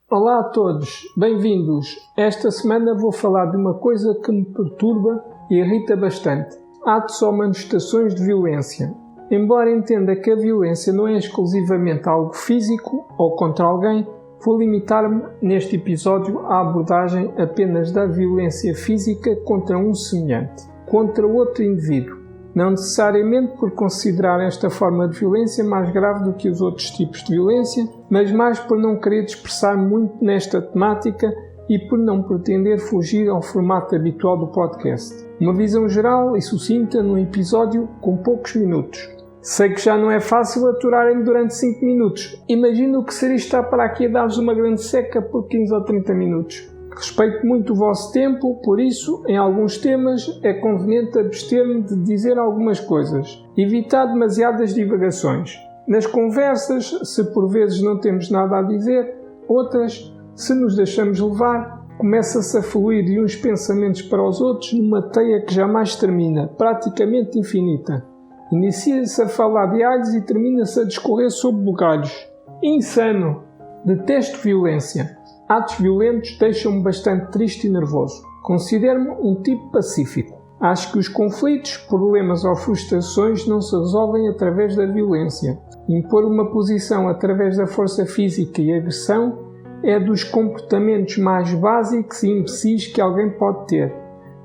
Olá a todos, bem-vindos. Esta semana vou falar de uma coisa que me perturba e irrita bastante: atos ou manifestações de violência. Embora entenda que a violência não é exclusivamente algo físico ou contra alguém, vou limitar-me neste episódio à abordagem apenas da violência física contra um semelhante, contra outro indivíduo. Não necessariamente por considerar esta forma de violência mais grave do que os outros tipos de violência, mas mais por não querer dispersar muito nesta temática e por não pretender fugir ao formato habitual do podcast. Uma visão geral e sucinta num episódio com poucos minutos. Sei que já não é fácil aturarem-me durante 5 minutos. Imagino o que seria estar para aqui a dar-vos uma grande seca por 15 ou 30 minutos. Respeito muito o vosso tempo, por isso, em alguns temas, é conveniente abster-me de dizer algumas coisas. Evitar demasiadas divagações. Nas conversas, se por vezes não temos nada a dizer, outras, se nos deixamos levar, começa-se a fluir de uns pensamentos para os outros numa teia que jamais termina, praticamente infinita. Inicia-se a falar de alhos e termina-se a discorrer sobre bugalhos. Insano! Detesto violência. Atos violentos deixam-me bastante triste e nervoso. Considero-me um tipo pacífico. Acho que os conflitos, problemas ou frustrações não se resolvem através da violência. Impor uma posição através da força física e agressão é dos comportamentos mais básicos e imbecis que alguém pode ter.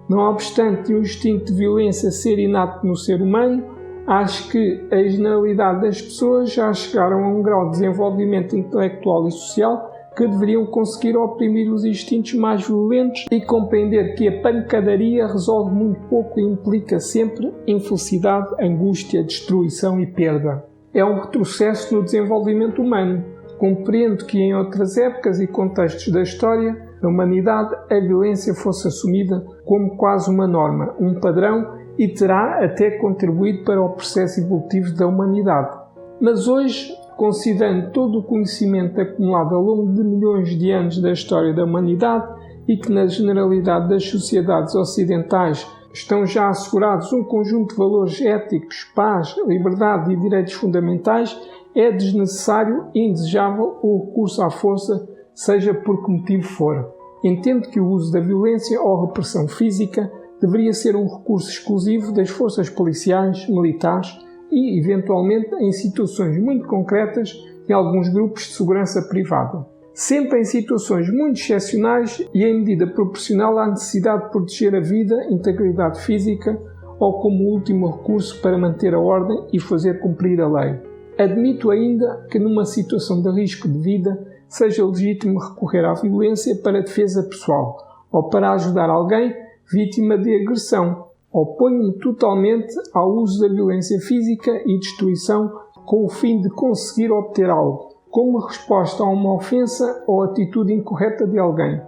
Não obstante o instinto de violência ser inato no ser humano, acho que a generalidade das pessoas já chegaram a um grau de desenvolvimento intelectual e social que deveriam conseguir oprimir os instintos mais violentos e compreender que a pancadaria resolve muito pouco e implica sempre infelicidade, angústia, destruição e perda. É um retrocesso no desenvolvimento humano. Compreendo que em outras épocas e contextos da história da humanidade a violência fosse assumida como quase uma norma, um padrão, e terá até contribuído para o processo evolutivo da humanidade. Mas hoje, considerando todo o conhecimento acumulado ao longo de milhões de anos da história da humanidade e que na generalidade das sociedades ocidentais estão já assegurados um conjunto de valores éticos, paz, liberdade e direitos fundamentais, é desnecessário e indesejável o recurso à força, seja por que motivo for. Entendo que o uso da violência ou repressão física deveria ser um recurso exclusivo das forças policiais, militares e, eventualmente, em situações muito concretas de alguns grupos de segurança privada. Sempre em situações muito excepcionais e em medida proporcional à necessidade de proteger a vida, integridade física ou como último recurso para manter a ordem e fazer cumprir a lei. Admito ainda que numa situação de risco de vida seja legítimo recorrer à violência para defesa pessoal ou para ajudar alguém vítima de agressão. Oponho-me totalmente ao uso da violência física e destruição com o fim de conseguir obter algo, como resposta a uma ofensa ou atitude incorreta de alguém,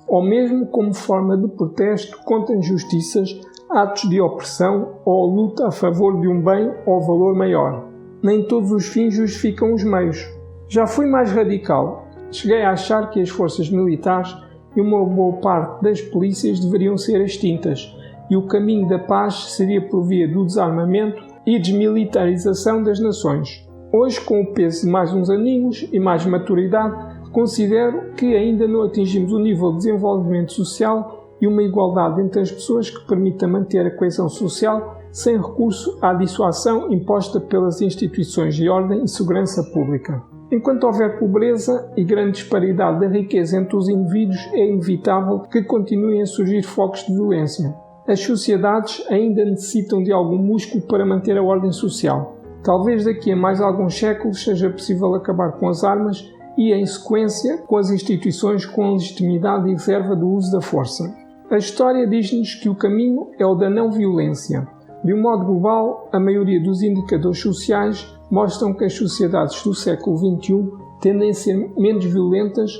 ou mesmo como forma de protesto contra injustiças, atos de opressão ou luta a favor de um bem ou valor maior. Nem todos os fins justificam os meios. Já fui mais radical. Cheguei a achar que as forças militares e uma boa parte das polícias deveriam ser extintas, e o caminho da paz seria por via do desarmamento e desmilitarização das nações. Hoje, com o peso de mais uns aninhos e mais maturidade, considero que ainda não atingimos o nível de desenvolvimento social e uma igualdade entre as pessoas que permita manter a coesão social sem recurso à dissuasão imposta pelas instituições de ordem e segurança pública. Enquanto houver pobreza e grande disparidade da riqueza entre os indivíduos, é inevitável que continuem a surgir focos de violência. As sociedades ainda necessitam de algum músculo para manter a ordem social. Talvez daqui a mais alguns séculos seja possível acabar com as armas e, em sequência, com as instituições com legitimidade e reserva do uso da força. A história diz-nos que o caminho é o da não-violência. De um modo global, a maioria dos indicadores sociais mostram que as sociedades do século XXI tendem a ser menos violentas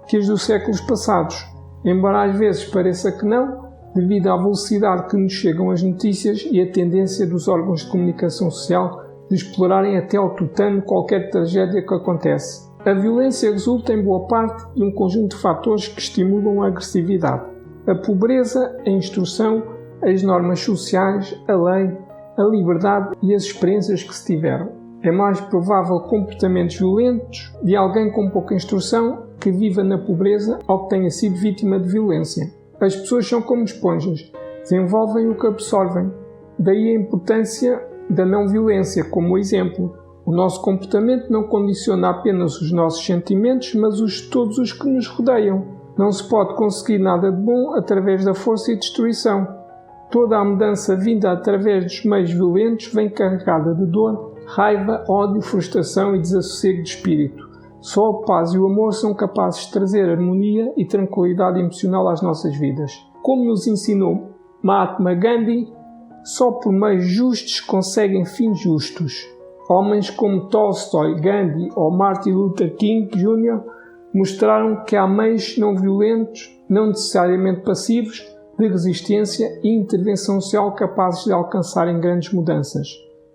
que as dos séculos passados, embora às vezes pareça que não, devido à velocidade que nos chegam as notícias e a tendência dos órgãos de comunicação social de explorarem até ao tutano qualquer tragédia que acontece. A violência resulta em boa parte de um conjunto de fatores que estimulam a agressividade. A pobreza, a instrução, as normas sociais, a lei, a liberdade e as experiências que se tiveram. É mais provável comportamentos violentos de alguém com pouca instrução que viva na pobreza ou que tenha sido vítima de violência. As pessoas são como esponjas, desenvolvem o que absorvem. Daí a importância da não violência como exemplo. O nosso comportamento não condiciona apenas os nossos sentimentos, mas todos os que nos rodeiam. Não se pode conseguir nada de bom através da força e destruição. Toda a mudança vinda através dos meios violentos vem carregada de dor, raiva, ódio, frustração e desassossego de espírito. Só a paz e o amor são capazes de trazer harmonia e tranquilidade emocional às nossas vidas. Como nos ensinou Mahatma Gandhi, só por meios justos conseguem fins justos. Homens como Tolstói, Gandhi ou Martin Luther King Jr. mostraram que há meios não violentos, não necessariamente passivos, de resistência e intervenção social capazes de alcançarem grandes mudanças.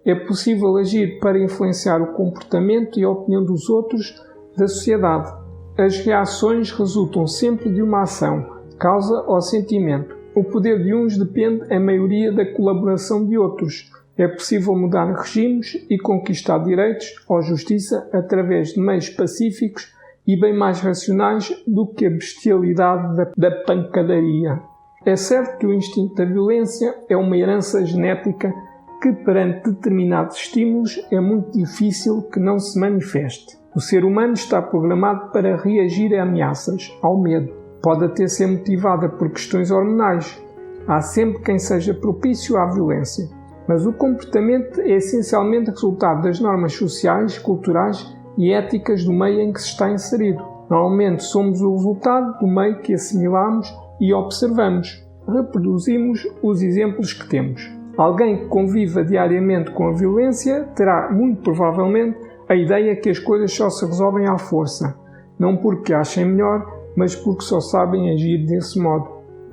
É possível agir para influenciar o comportamento e a opinião dos outros da sociedade. As reações resultam sempre de uma ação, causa ou sentimento. O poder de uns depende, em maioria, da colaboração de outros. É possível mudar regimes e conquistar direitos ou justiça através de meios pacíficos e bem mais racionais do que a bestialidade da pancadaria. É certo que o instinto da violência é uma herança genética que, perante determinados estímulos, é muito difícil que não se manifeste. O ser humano está programado para reagir a ameaças, ao medo. Pode até ser motivada por questões hormonais. Há sempre quem seja propício à violência. Mas o comportamento é essencialmente resultado das normas sociais, culturais e éticas do meio em que se está inserido. Normalmente somos o resultado do meio que assimilamos e observamos. Reproduzimos os exemplos que temos. Alguém que conviva diariamente com a violência terá, muito provavelmente, a ideia que as coisas só se resolvem à força. Não porque achem melhor, mas porque só sabem agir desse modo.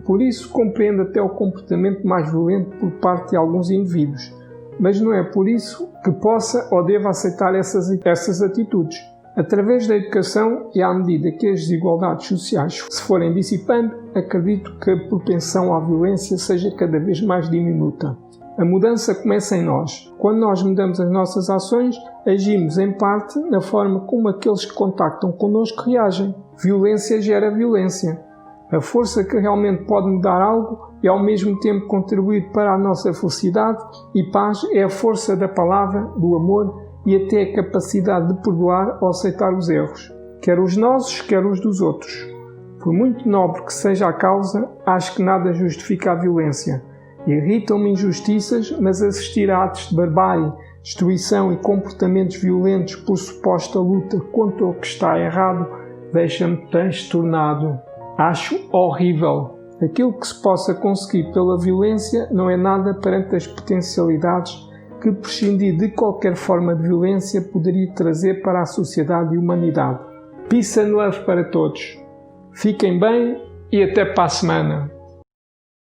Por isso, compreendo até o comportamento mais violento por parte de alguns indivíduos. Mas não é por isso que possa ou deva aceitar essas atitudes. Através da educação e à medida que as desigualdades sociais se forem dissipando, acredito que a propensão à violência seja cada vez mais diminuta. A mudança começa em nós. Quando nós mudamos as nossas ações, agimos em parte na forma como aqueles que contactam connosco reagem. Violência gera violência. A força que realmente pode mudar algo e ao mesmo tempo contribuir para a nossa felicidade e paz é a força da palavra, do amor e até a capacidade de perdoar ou aceitar os erros, quer os nossos, quer os dos outros. Por muito nobre que seja a causa, acho que nada justifica a violência. Irritam-me injustiças, mas assistir a atos de barbárie, destruição e comportamentos violentos por suposta luta contra o que está errado deixa-me transtornado. Acho horrível. Aquilo que se possa conseguir pela violência não é nada perante as potencialidades que prescindir de qualquer forma de violência poderia trazer para a sociedade e a humanidade. Peace and love para todos. Fiquem bem e até para a semana.